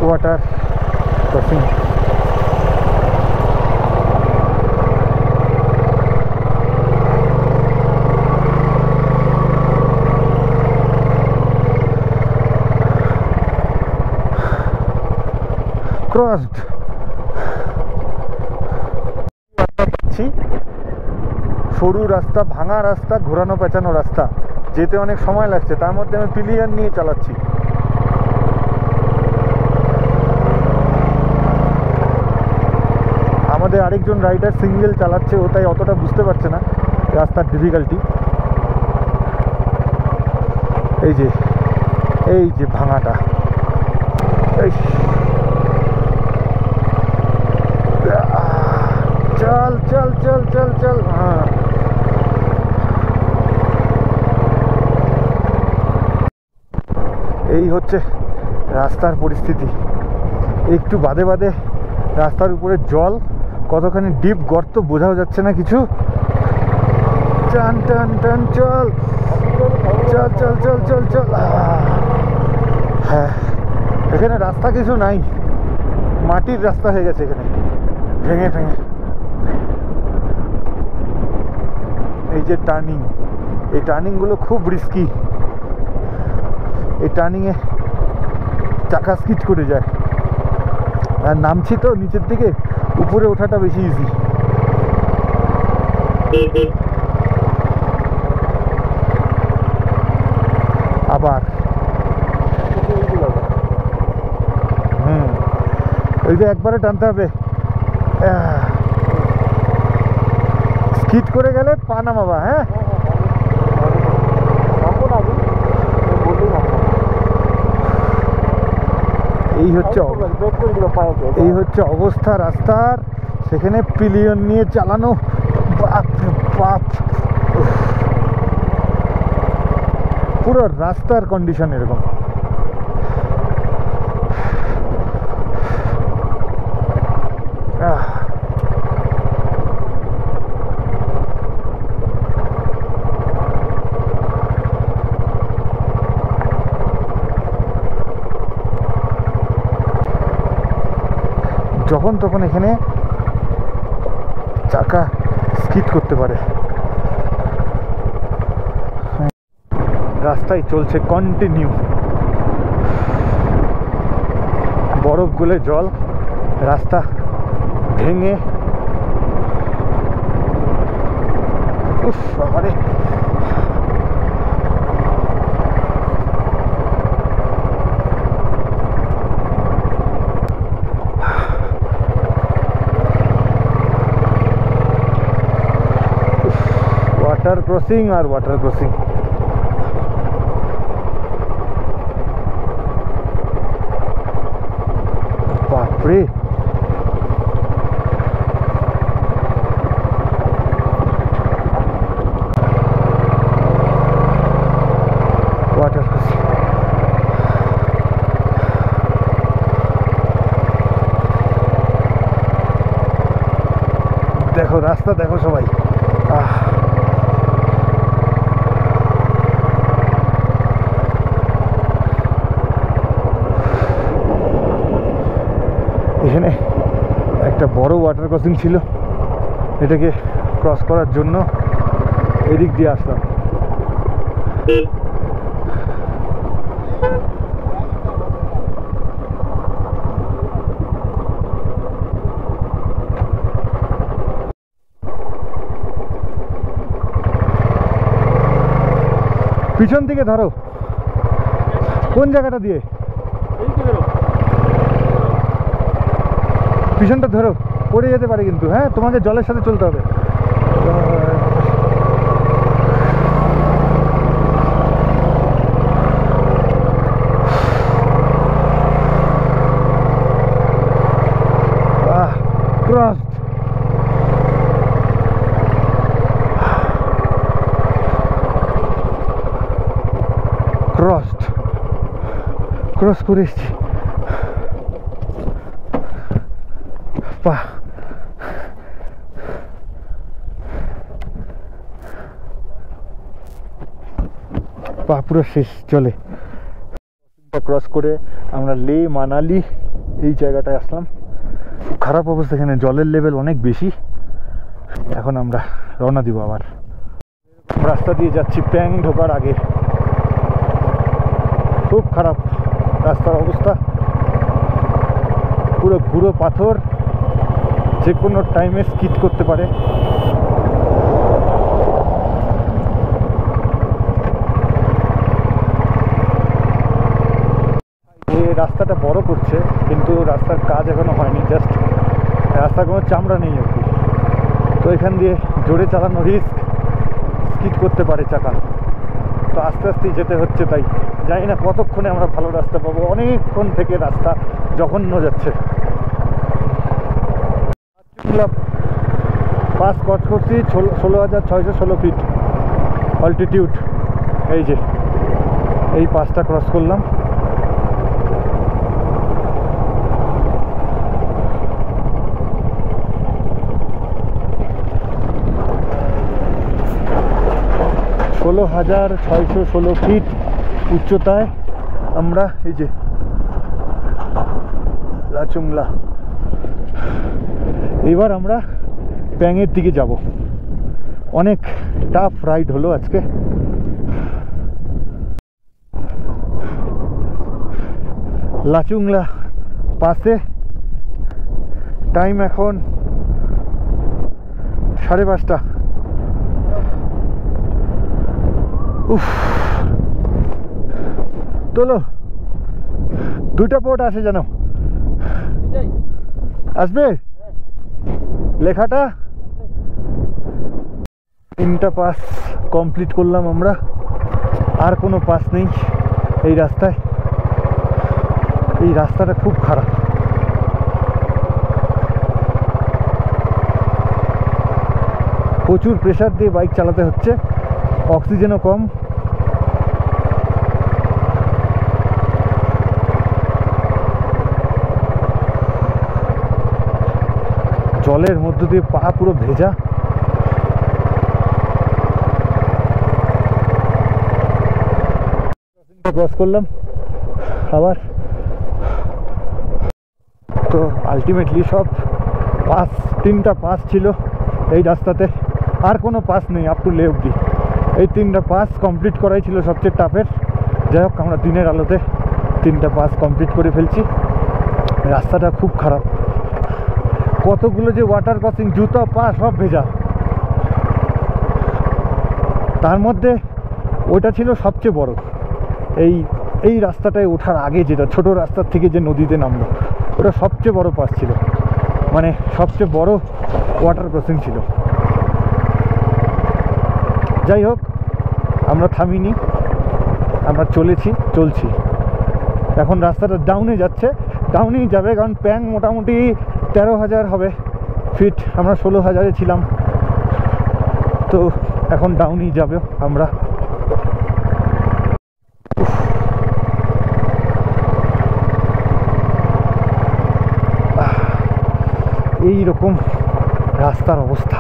Water crossing. Crossed. সরু রাস্তা, ভাঙা রাস্তা, ঘোরানো পেঁচানো রাস্তা, যেতে অনেক সময় লাগছে, তার মধ্যে আমি পিলিয়ন নিয়ে চালাচ্ছি। আমাদের আরেকজন রাইডার সিঙ্গেল চালাচ্ছে, ও তাই অতটা বুঝতে পারছে না রাস্তার ডিফিকাল্টি। এই যে ভাঙাটা, চল চল চল চল চল। হ্যাঁ, এই হচ্ছে রাস্তার পরিস্থিতি। একটু বাদে বাদে রাস্তার উপরে জল, কতখানি ডিপ গর্ত বোঝাও যাচ্ছে না কিছু। টান টান টান চল চল চল চল চল চল। হ্যাঁ, এখানে রাস্তা কিছু নাই, মাটির রাস্তা হয়ে গেছে এখানে, ভেঙে ভেঙে। এই যে টার্নিং, এই টার্নিংগুলো খুব রিস্কি। এই টার্নিংয়ে চাকা স্কিড করে যায়। আর নামছি তো নিচের দিকে, উপরে ওঠাটা বেশি ইজি। আবার ওই যে একবারে টানতে হবে, স্কিড করে গেলে পা নামাবা। হ্যাঁ, এই হচ্ছে অবস্থা রাস্তার। সেখানে পিলিয়ন নিয়ে চালানো, বাপ রে বাপ, পুরো রাস্তার কন্ডিশন এরকম। যখন তখন এখানে চাকা স্কিড করতে পারে। রাস্তায় চলছে কন্টিনিউ, বরফ গলে জল, রাস্তা ভেঙে। উফ বাবারে, ওয়াটার ক্রসিং আর ওয়াটার ক্রসিং। বাপরে, ওয়াটার ক্রসিং। দেখো রাস্তা, দেখো সবাই। এখানে একটা বড় ওয়াটার ক্রসিং ছিল, এটাকে ক্রস করার জন্য এদিক দিয়ে আসলাম। পিছন থেকে ধরো। কোন জায়গাটা দিয়ে? পিছনটা ধরো, পড়ে যেতে পারে কিন্তু। হ্যাঁ, তোমাকে জলের সাথে চলতে হবে। ক্রসড, ক্রসড, ক্রস করে এসছি। বাহ, পা পুরো শেষ চলে। ক্রস করে আমরা লে মানালি এই জায়গাটায় আসলাম। খারাপ অবস্থা, এখানে জলের লেভেল অনেক বেশি। এখন আমরা রওনা দিব আবার। রাস্তা দিয়ে যাচ্ছি প্যাং ঢোকার আগে। খুব খারাপ রাস্তার অবস্থা, পুরো গুঁড়ো পাথর, যে কোনো টাইমে স্কিড করতে পারে। এই রাস্তাটা বড় করছে, কিন্তু রাস্তার কাজ এখনো হয়নি, জাস্ট রাস্তার কোনো চামড়া নেই আর কি। তো এখান দিয়ে জোরে চালানো রিস্ক, স্কিড করতে পারে চাকা। তো আস্তে আস্তেই যেতে হচ্ছে। তাই জানি না কতক্ষণে আমরা ভালো রাস্তা পাবো, অনেকক্ষণ থেকে রাস্তা জঘন্য যাচ্ছে। পাস ক্রস করছি 16,616 ফিট অল্টিটিউড। এই যে এই পাসটা ক্রস করলাম। $16,616 ফিট উচ্চতায় আমরা এই যে লাচুংলা। এবার আমরা প্যাংয়ের দিকে যাব। অনেক টাফ রাইড হলো আজকে। লাচুংলা পাশে, টাইম এখন 5:30। উফ, তোলো, 2টা পোর্ট আসে যেন। আসবে লেখাটা। 3টা পাস কমপ্লিট করলাম আমরা, আর কোনো পাস নেই এই রাস্তায়। এই রাস্তাটা খুব খারাপ। প্রচুর প্রেসার দিয়ে বাইক চালাতে হচ্ছে, অক্সিজেনও কম। জলের মধ্য দিয়ে পা পুরো ভেজা। ক্রস করলাম আবার। তো আলটিমেটলি সব পাস, 3টা পাস ছিল এই রাস্তাতে, আর কোনো পাস নেই আপ টু লে অব্দি। এই 3টা পাস কমপ্লিট করাই ছিল সবচেয়ে টাফের। যাই হোক, আমরা দিনের আলোতে 3টা পাস কমপ্লিট করে ফেলছি। রাস্তাটা খুব খারাপ, কতগুলো যে ওয়াটার ক্রসিং, জুতা পা সব ভেজা। তার মধ্যে ওটা ছিল সবচেয়ে বড়। এই রাস্তাটায় ওঠার আগে যেটা ছোট রাস্তার থেকে যে নদীতে নামলো, ওটা সবচেয়ে বড় পাস ছিল, মানে সবচেয়ে বড় ওয়াটার ক্রসিং ছিল। যাই হোক, আমরা থামিনি, আমরা চলছি। এখন রাস্তাটা ডাউনে যাচ্ছে, ডাউনেই যাবে, কারণ প্যাং মোটামুটি 13,000 হবে ফিট, আমরা 16,000-এ ছিলাম। তো এখন ডাউনেই যাবে আমরা। এই রকম রাস্তার অবস্থা।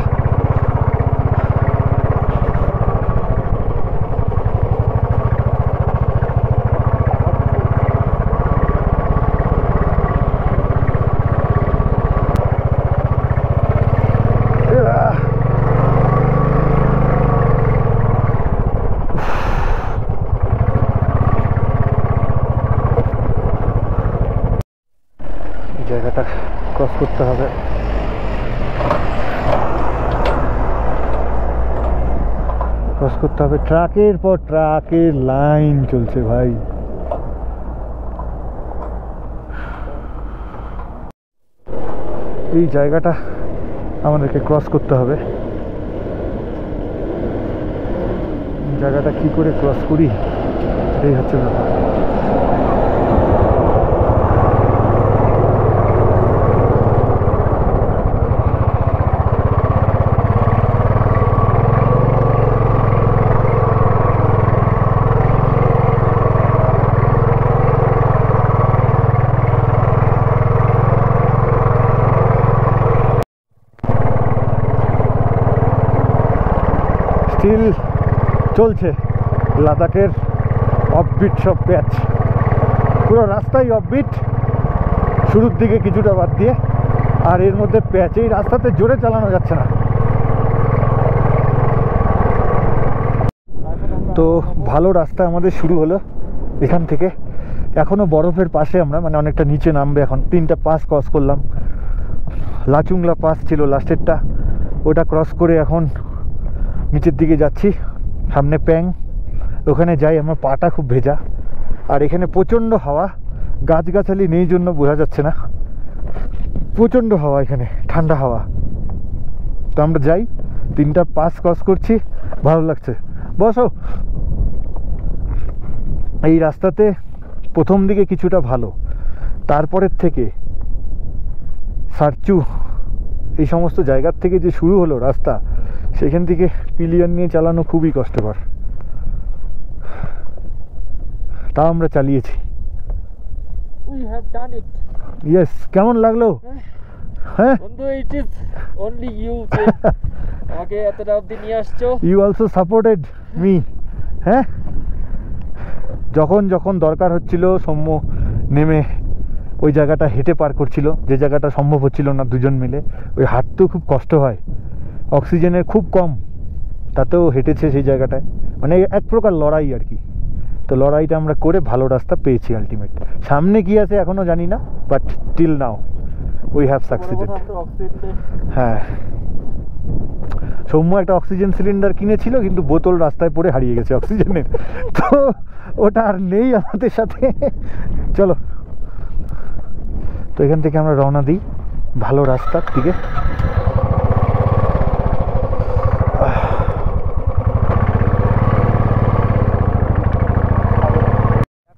জায়গাটা ক্রস করতে হবে। ট্রাকের পর ট্রাকের লাইন চলছে ভাই। এই জায়গাটা আমাদেরকে ক্রস করতে হবে। জায়গাটা কি করে ক্রস করি, এই হচ্ছে ব্যাপার। স্টিল চলছে লাদাখের অফবিট সব প্যাচ, পুরো রাস্তাই অফবিট, শুরুর দিকে কিছুটা বাদ দিয়ে, আর এর মধ্যে প্যাচ। এই রাস্তাতে জোরে চালানো যাচ্ছে না। তো ভালো রাস্তা আমাদের শুরু হলো এখান থেকে। এখনও বরফের পাশে আমরা, মানে অনেকটা নিচে নামবে এখন। 3টা পাস ক্রস করলাম, লাচুংলা পাস ছিল লাস্টেরটা, ওটা ক্রস করে এখন নিচের দিকে যাচ্ছি। সামনে প্যাং, ওখানে যাই। আমার পাটা খুব ভেজা, আর এখানে প্রচণ্ড হাওয়া, গাছগাছালি নেই জন্য বোঝা যাচ্ছে না, প্রচণ্ড হাওয়া এখানে, ঠান্ডা হাওয়া। তো আমরা যাই, 3টা পাস ক্রস করছি, ভালো লাগছে। বসো। এই রাস্তাতে প্রথম দিকে কিছুটা ভালো, তারপরের থেকে সারচু এই সমস্ত জায়গার থেকে যে শুরু হলো রাস্তা, সেখান থেকে পিলিয়ন নিয়ে চালানো খুবই কষ্টকর। তাও আমরা চালিয়েছি। ইয়েস, কেমন লাগলো? হ্যাঁ বন্ধু, ইট ইজ অনলি ইউ যে আমাকে এতটা অবধি নিয়ে আসছো। You also supported me. হ্যাঁ, যখন যখন দরকার হচ্ছিল সৌম্য নেমে ওই জায়গাটা হেঁটে পার করছিল, যে জায়গাটা সম্ভব হচ্ছিল না দুজন মিলে। ওই হাঁটতেও খুব কষ্ট হয়, অক্সিজেনের খুব কম, তাতেও হেঁটেছে সেই জায়গাটায়। মানে এক প্রকার লড়াই আর কি। তো লড়াইটা আমরা করে ভালো রাস্তা পেয়েছি আলটিমেট। সামনে কি আছে এখনও জানি না, but till now we have succeeded. হ্যাঁ, সৌম্য একটা অক্সিজেন সিলিন্ডার কিনেছিল, কিন্তু বোতল রাস্তায় পড়ে হারিয়ে গেছে অক্সিজেনের, তো ওটা আর নেই আমাদের সাথে। চলো, তো এখান থেকে আমরা রওনা দিই ভালো রাস্তার দিকে।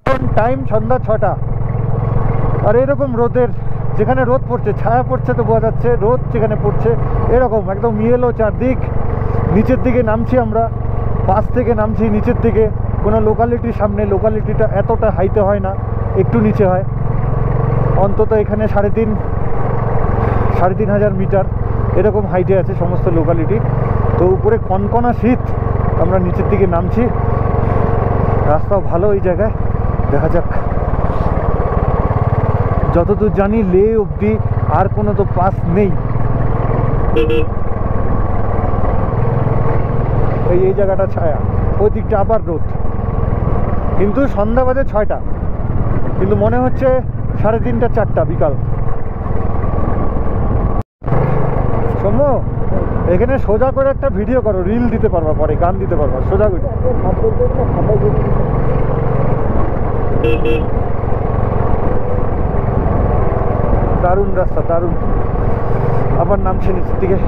এখন টাইম সন্ধ্যা 6টা, আর এরকম রোদের, যেখানে রোদ পড়ছে, ছায়া পড়ছে তো বোঝা যাচ্ছে, রোদ যেখানে পড়ছে এরকম একদম ইয়েলো চারদিক। নিচের দিকে নামছি আমরা, পাশ থেকে নামছি নিচের দিকে, কোনো লোকালিটির সামনে। লোকালিটিটা এতটা হাইতে হয় না, একটু নিচে হয়। অন্তত এখানে 3,500 মিটার এরকম হাইটে আছে সমস্ত লোকালিটি। তো উপরে কনকনা শীত, আমরা নিচের দিকে নামছি। রাস্তাও ভালো এই জায়গায়, দেখা যাক। যতদূর জানি লে অবধি আর কোনো তো পাস নেই। এই জায়গাটা ছায়া, ওই দিকটা আবার রোদ। কিন্তু সন্ধ্যা বাজে 6টা, কিন্তু মনে হচ্ছে 3:30 4টা বিকাল। সৌম্য, এখানে সোজা করে একটা ভিডিও করো, রিল দিতে পারবা, পরে গান দিতে পারবা, সোজা করে। দারুণ রাস্তা, দারুণ। আবার নামছে নিচের দিকে।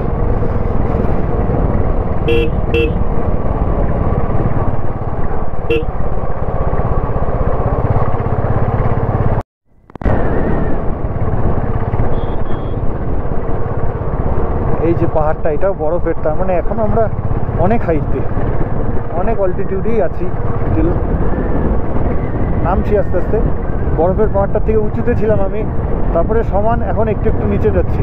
এই যে পাহাড়টা, এটাও বরফের, তার মানে এখন আমরা অনেক হাইটে, অনেক অল্টিটিউডেই আছি। নামছি আস্তে আস্তে। বরফের পাহাড়টার থেকে উঁচুতে ছিলাম আমি, তারপরে সমান, এখন একটু একটু নিচে যাচ্ছি।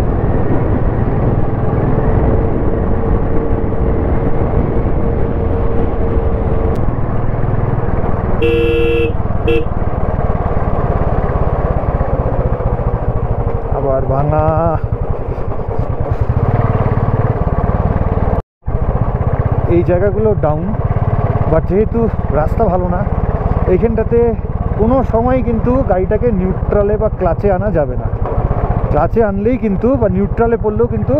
আবার ভাঙা। এই জায়গাগুলো ডাউন, বাট যেহেতু রাস্তা ভালো না, এইখানটাতে কোনো সময় কিন্তু গাড়িটাকে নিউট্রালে বা ক্লাচে আনা যাবে না। ক্লাচে আনলেই কিন্তু, বা নিউট্রালে পড়লেও কিন্তু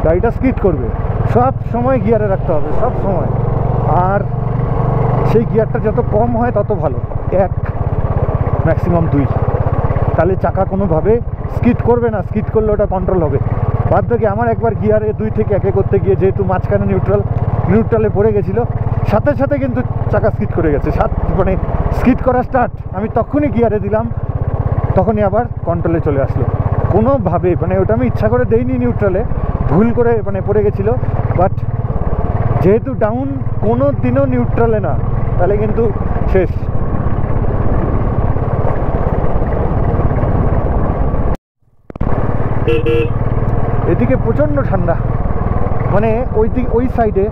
গাড়িটা স্কিড করবে। সব সময় গিয়ারে রাখতে হবে, সব সময়। আর সেই গিয়ারটা যত কম হয় তত ভালো, 1 ম্যাক্সিমাম 2, তাহলে চাকা কোনোভাবে স্কিড করবে না। স্কিড করলে ওটা কন্ট্রোল হবে। বাদ বাকি আমার একবার গিয়ারে 2 থেকে 1 করতে গিয়ে, যেহেতু মাঝখানে নিউট্রালে পড়ে গেছিলো, সাথে সাথে কিন্তু চাকা স্কিড করে গেছে। মানে স্কিড করা স্টার্ট, আমি তখনই গিয়ারে দিলাম, তখনই আবার কন্ট্রোলে চলে আসলো। কোনোভাবে, মানে ওটা আমি ইচ্ছা করে দেইনি নিউট্রালে, ভুল করে মানে পড়ে গেছিলো। বাট যেহেতু ডাউন, কোনো দিনও নিউট্রালে না, তাহলে কিন্তু শেষ। এদিকে প্রচণ্ড ঠান্ডা, মানে ওই সাইডে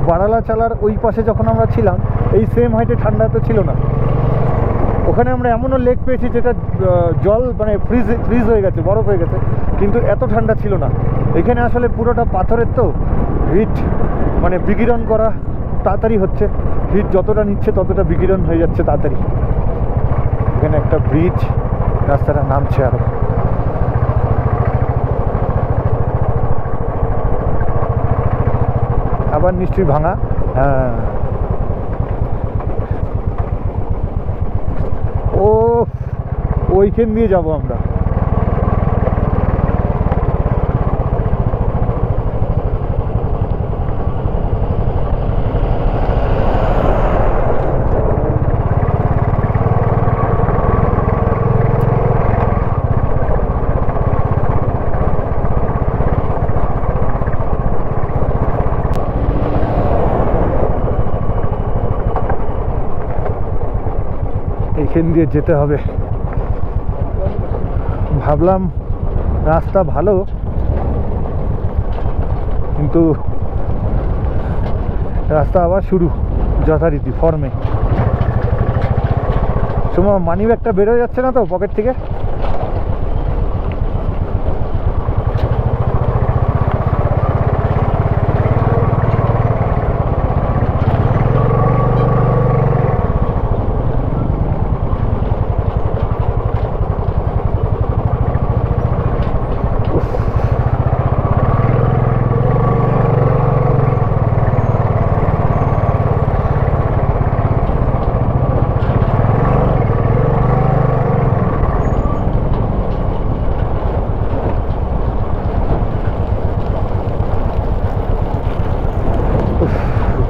বারালা চালার ওই পাশে যখন আমরা ছিলাম, এই সেম হাইটে ঠান্ডা তো ছিল না। ওখানে আমরা এমনও লেক পেয়েছি যেটা জল মানে ফ্রিজ হয়ে গেছে, বরফ হয়ে গেছে, কিন্তু এত ঠান্ডা ছিল না। এখানে আসলে পুরোটা পাথরের তো হিট মানে বিকিরণ করা তাড়াতাড়ি হচ্ছে, হিট যতটা নিচ্ছে ততটা বিকিরণ হয়ে যাচ্ছে তাড়াতাড়ি। এখানে একটা ব্রিজ, রাস্তাটা নামছে আরো। আবার নিশ্চয়ই ভাঙা। হ্যাঁ, ও ওইখান দিয়ে যাবো আমরা। এইখান দিয়ে যেতে হবে। ভাবলাম রাস্তা ভালো, কিন্তু রাস্তা আবার শুরু যথারীতি ফর্মে। সময় মানি ব্যাগটা বেরোয় যাচ্ছে না তো পকেট থেকে।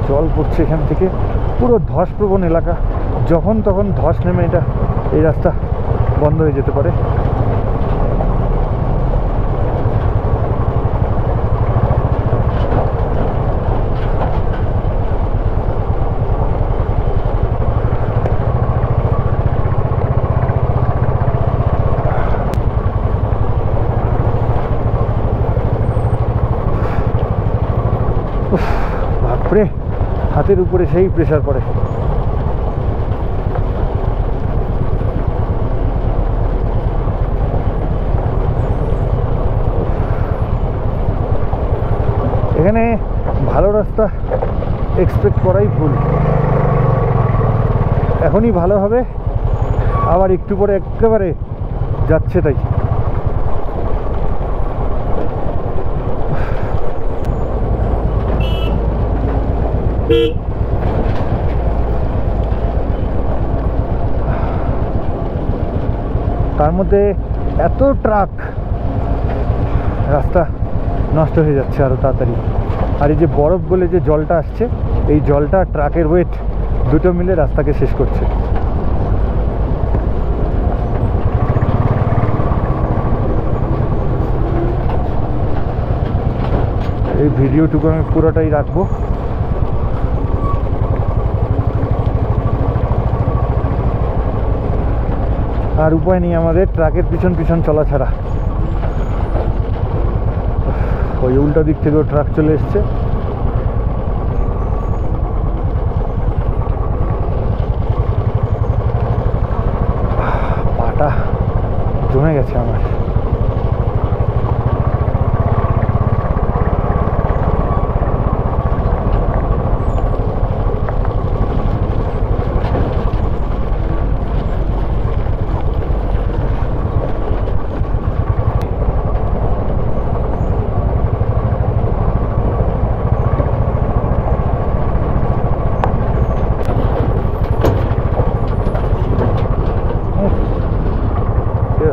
জল পড়ছে এখান থেকে, পুরো ধসপ্রবণ এলাকা, যখন তখন ধস নেমে এই রাস্তা বন্ধ হয়ে যেতে পারে। বাপরে, হাতের উপরে সেই প্রেসার পড়ে। এখানে ভালো রাস্তা এক্সপেক্ট করাই ভুল। এখনই ভালো হবে, আবার একটু পরে একেবারে যাচ্ছে তাই। তার মধ্যে এত ট্রাক, রাস্তা নষ্ট হয়ে যাচ্ছে আরো তাড়াতাড়ি। আর এই যে বরফ বলে যে জলটা আসছে, এই জলটা ট্রাকের ওয়েট দুটো মিলে রাস্তাকে শেষ করছে। এই ভিডিওটুকু আমি পুরোটাই রাখবো। আর উপায় নেই আমাদের, ট্রাকের পিছন পিছন চলা ছাড়া। ওই উল্টা দিক থেকেও ট্রাক চলে এসছে। পাটা জমে গেছে আমার।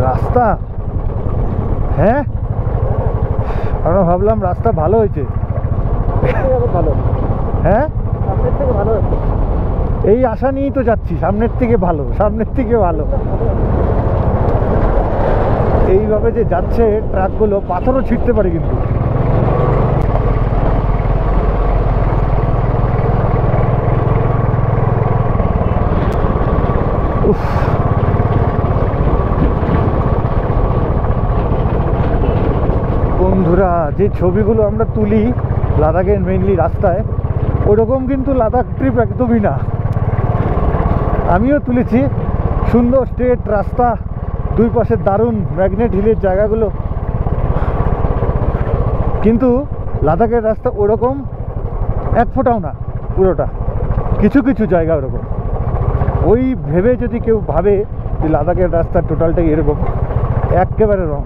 রাস্তা, হ্যাঁ আমরা ভাবলাম রাস্তা ভালো হয়েছে। ভালো, হ্যাঁ সামনের থেকে ভালো হচ্ছে। এই আশা নিয়েই তো যাচ্ছি, সামনের থেকে ভালো, সামনের থেকে ভালো। এইভাবে যে যাচ্ছে ট্রাকগুলো, পাথরও ছিটতে পারে কিন্তু। উফ, বন্ধুরা যে ছবিগুলো আমরা তুলি লাদাখের মেইনলি রাস্তায়, ওরকম কিন্তু লাদাখ ট্রিপ একদমই না। আমিও তুলেছি, সুন্দর স্ট্রেট রাস্তা, দুই পাশে দারুণ ম্যাগনেট হিলের জায়গাগুলো। কিন্তু লাদাখের রাস্তা ওরকম এক ফোঁটাও না, পুরোটা কিছু কিছু জায়গা ওরকম। ওই ভেবে যদি কেউ ভাবে যে লাদাখের রাস্তা টোটালটাই এরকম, একেবারে রং।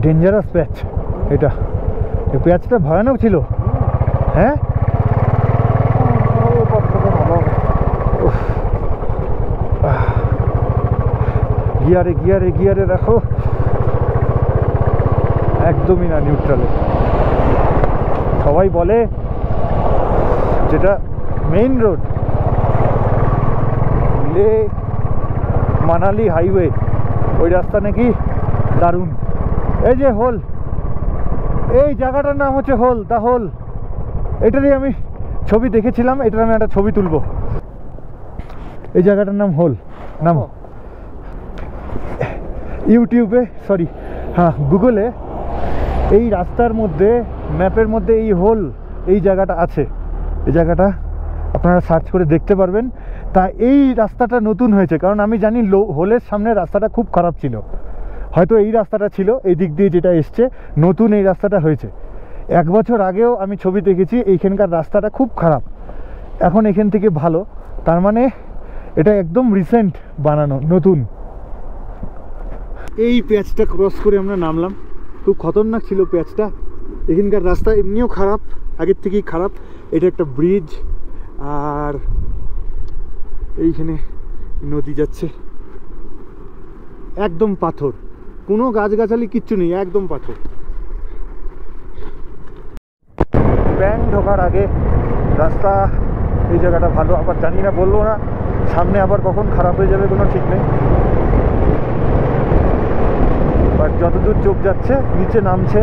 ডেঞ্জারাস প্যাচ এটা, এই প্যাচটা ভয়ানক ছিল। হ্যাঁ, গিয়ারে গিয়ারে গিয়ারে রাখো, একদমই না নিউট্রালে। সবাই বলে যেটা মেইন রোড, লে মানালি হাইওয়ে, ওই রাস্তা নাকি দারুণ। এই যে হোল, এই জায়গাটার নাম হচ্ছে হোল, দা হোল। এটারই আমি ছবি দেখেছিলাম, এটার আমি একটা ছবি তুলবো। এই জায়গাটার নাম হোল, নাম ইউটিউবে, সরি হ্যাঁ গুগলে এই রাস্তার মধ্যে, ম্যাপের মধ্যে এই হোল, এই জায়গাটা আছে। এই জায়গাটা আপনারা সার্চ করে দেখতে পারবেন। তা এই রাস্তাটা নতুন হয়েছে, কারণ আমি জানি হোলের সামনে রাস্তাটা খুব খারাপ ছিল, হয়তো এই রাস্তাটা ছিল এই দিক দিয়ে যেটা এসছে, নতুন এই রাস্তাটা হয়েছে। 1 বছর আগেও আমি ছবি দেখেছি, এইখানকার রাস্তাটা খুব খারাপ, এখন এখান থেকে ভালো। তার মানে এটা একদম রিসেন্ট বানানো, নতুন। এই প্যাচটা ক্রস করে আমরা নামলাম, খুব খতরনাক ছিল প্যাচটা। এখানকার রাস্তা এমনিও খারাপ, আগের থেকেই খারাপ। এটা একটা ব্রিজ, আর এইখানে নদী যাচ্ছে, একদম পাথর, কোনো গাছগাছালি কিচ্ছু নেই, একদম পাথর। ব্যাং ঢোকার আগে রাস্তা, এই জায়গাটা ভালো, আবার জানি না, বলবো না, সামনে আবার কখন খারাপ হয়ে যাবে কোনো ঠিক নেই। বাট যতদূর চোখ যাচ্ছে নিচে নামছে,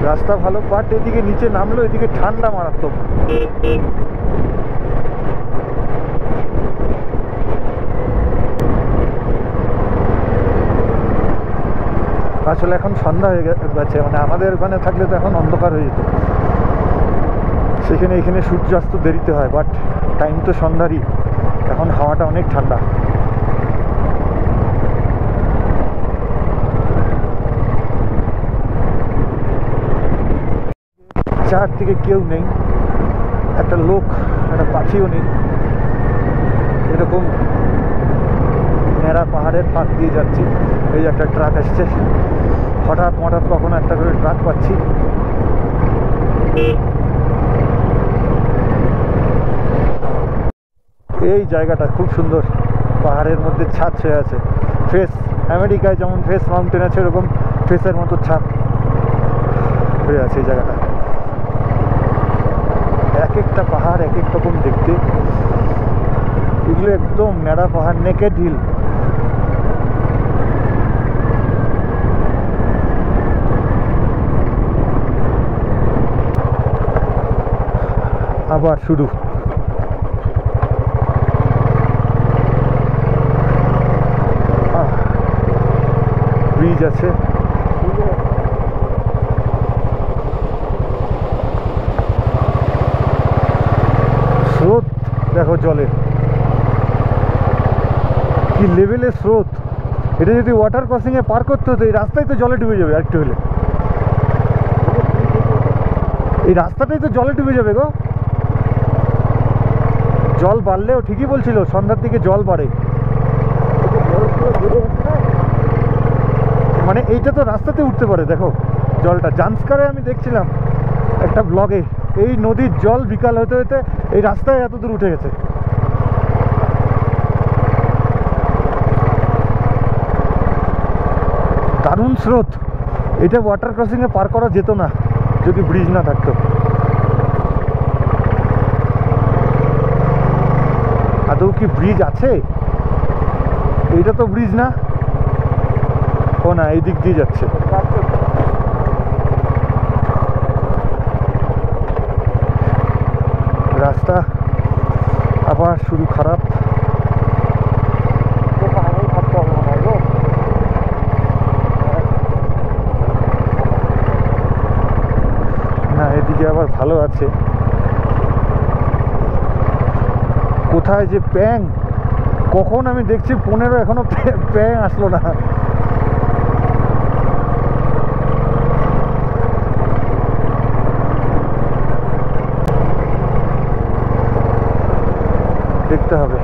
রাস্তা ভালো। বাট এদিকে নিচে নামলো, এদিকে ঠান্ডা মারাত্মক। আসলে এখন সন্ধ্যা হয়ে গেছে, মানে আমাদের ওখানে থাকলে তো এখন অন্ধকার হয়ে যেত, সেখানে এখানে সূর্যাস্ত দেরিতে হয়, বাট টাইম তো সন্ধ্যারই। এখন হাওয়াটা অনেক ঠান্ডা। চারদিকে কেউ নেই, একটা লোক, একটা পাখিও নেই। এরকম নেড়া পাহাড়ের ফাঁক দিয়ে যাচ্ছি, এই যে একটা ট্রাক আসছে, হঠাৎ কখনো একটা করে ট্রাক পাচ্ছি। এই জায়গাটা খুব সুন্দর, পাহাড়ের মধ্যে ছাদ হয়ে আছে, ফেস আমেরিকায় যেমন ফেস মাউন্টেন আছে, এরকম ফেসের মতো ছাদ হয়ে আছে এই জায়গাটা। এক একটা পাহাড় এক এক রকম দেখতে, এগুলো একদম ন্যাড়া পাহাড়, নেকেড হিল। আবার শুরু, ব্রিজ আছে, স্রোত দেখো জলের কি লেভেলের স্রোত। এটা যদি ওয়াটার ক্রসিং এ পার করতে হতো, এই রাস্তায় তো জলে ডুবে যাবে একটু হলে, এই রাস্তাটাই তো জলে ডুবে যাবে গো। জল বাড়লেও ঠিকই বলছিল, সন্ধ্যার দিকে জল বাড়ে, মানে এইটা তো রাস্তাতে উঠতে পারে। দেখো জলটা জান্সকারে আমি দেখছিলাম একটা ব্লগে, এই নদীর জল বিকাল হতে হতে এই রাস্তায় এত দূর উঠে গেছে। দারুণ স্রোত, এটা ওয়াটার ক্রসিং এ পার করা যেত না যদি ব্রিজ না থাকতো। আদৌ কি ব্রিজ আছে? এইটা তো ব্রিজ না, ও না, এই দিক দিয়ে যাচ্ছে। রাস্তা আবার শুরু খারাপ। না, এদিকে আবার ভালো আছে। কোথায় যে প্যাং, কখন আমি দেখছি 15 এখনো প্যাং আসলো না। দেখতে হবে।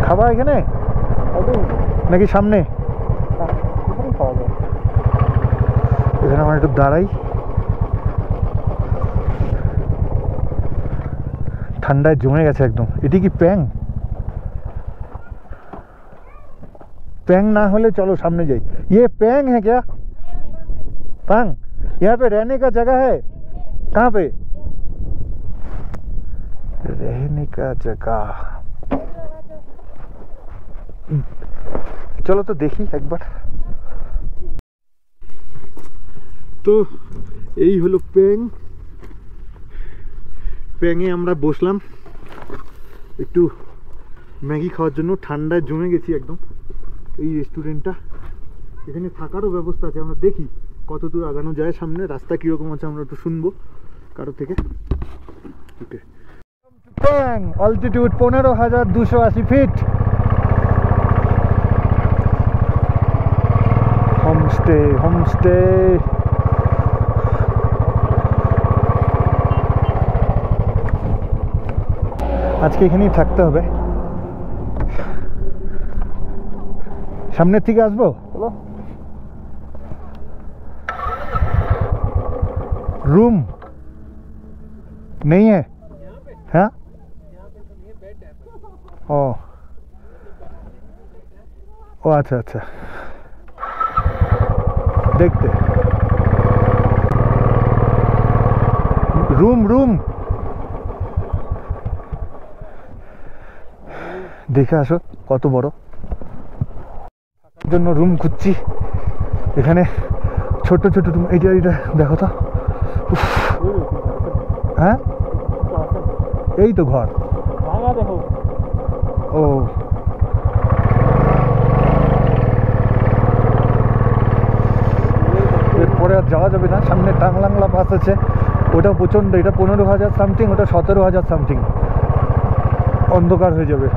খাবার এখানে নাকি সামনে? এখানে আমরা একটু দাঁড়াই, ঠান্ডায় জমে গেছে একদম। এটি কি প্যাং? पैंग ना होले चलो सामने जाइए। ये पैंग है क्या? पैंग यहाँ पे रहने का जगह है? कहाँ पे रहने का जगह? चलो तो देखी एक बार। तो এই হলো প্যাং। প্যাঙে আমরা বসলাম একটু ম্যাগি খাওয়ার জন্য। ঠান্ডায় জমে গেছি একদম। এই রেস্টুরেন্টটা, এখানে থাকারও ব্যবস্থা আছে। আমরা দেখি কত দূর আগানো যায়, সামনে রাস্তা কীরকম আছে আমরা একটু শুনবো কারো থেকে। ওকে, প্যাং অল্টিটিউড 15,280 ফিট। হোমস্টে হোমস্টে আজকে এখানেই থাকতে হবে। सामने ठीक आसबो? चलो। रूम नहीं है? हाँ? ओ अच्छा अच्छा, देखते। रूम रूम দেখে আসো কত বড়। জন্য রুম খুঁজছি এখানে, ছোট ছোট রুম। এইটা এইটা দেখো তো। হ্যাঁ এই তো ঘর। ও এরপরে আর যাওয়া যাবে না। সামনে টাংলাংলা পাস আছে, ওটা প্রচণ্ড। এটা 15,000 সামথিং, ওটা 17,000 সামথিং। অন্ধকার হয়ে যাবে।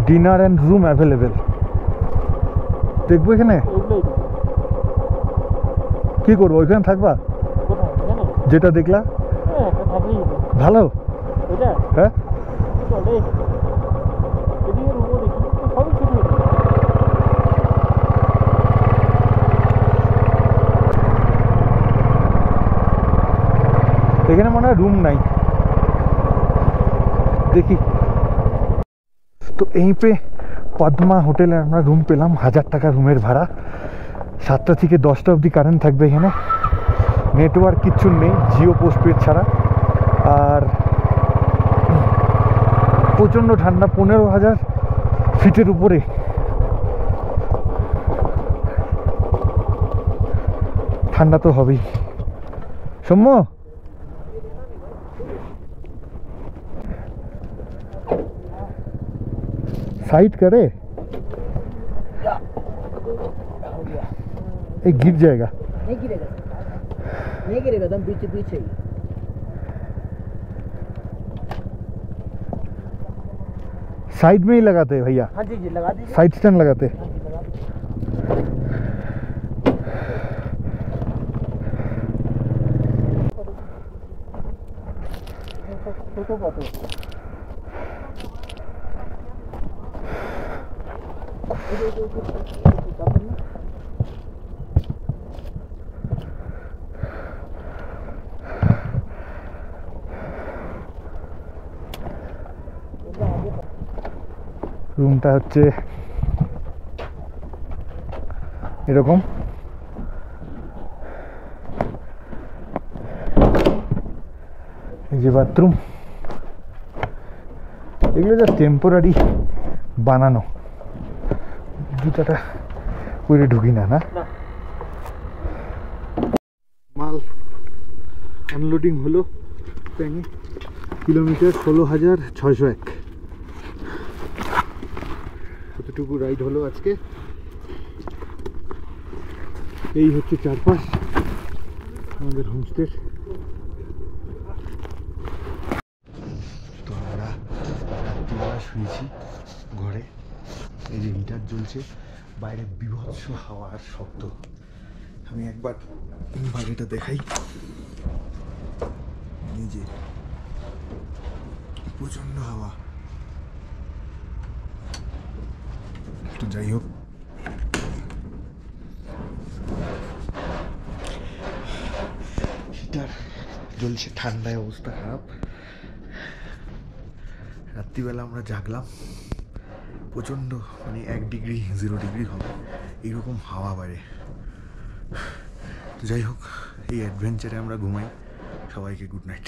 Dinner and room available. দেখবো এখানে কি করবো? ওইখানে থাকবা? যেটা দেখলা ভালো। হ্যাঁ এখানে মনে হয় রুম নাই, দেখি। তো এই पे পদ্মা হোটেলে আমরা রুম পেলাম। 1000 টাকা রুমের ভাড়া। 7টা থেকে 10টা অবধি কারেন্ট থাকবে এখানে। নেটওয়ার্ক কিচ্ছু নেই, জিও পোস্টপেড ছাড়া। আর প্রচণ্ড ঠান্ডা, 15,000 ফিটের উপরে। ঠান্ডা তো হবেই। সৌম্য साइड करे, ये गिर जाएगा। नहीं गिरेगा, नहीं गिरेगा, दम पीछे पीछे ही। साइड में ही लगाते हैं भैया? हाँ जी जी लगा दीजिए। साइड स्टैंड लगाते हैं। রুমটা হচ্ছে এরকম। এই যে বাথরুম, এগুলো যা টেম্পোরারি বানানো, জুতাটা করে ঢুকি না। না, মাল আনলোডিং হলো প্যাঙে, কিলোমিটার 16,601। কতটুকু রাইড হলো আজকে, এই হচ্ছে চারপাশ আমাদের হোমস্টের। তো আমরা রাত্রিবেলা শুয়েছি ঘরে, এই যে হিটার জ্বলছে, বাইরে বিভৎস হাওয়া আর শব্দ। আমি একবার বাইরেটা দেখাই, এই যে প্রচন্ড হাওয়া। তো যাই হোক, হিটার জ্বলছে, ঠান্ডায় অবস্থা খারাপ। রাত্রিবেলা আমরা জাগলাম, প্রচণ্ড মানে 1 ডিগ্রি 0 ডিগ্রি হবে এইরকম হাওয়া বাইরে। তো যাই হোক, এই অ্যাডভেঞ্চারে আমরা ঘুমাই। সবাইকে গুড নাইট।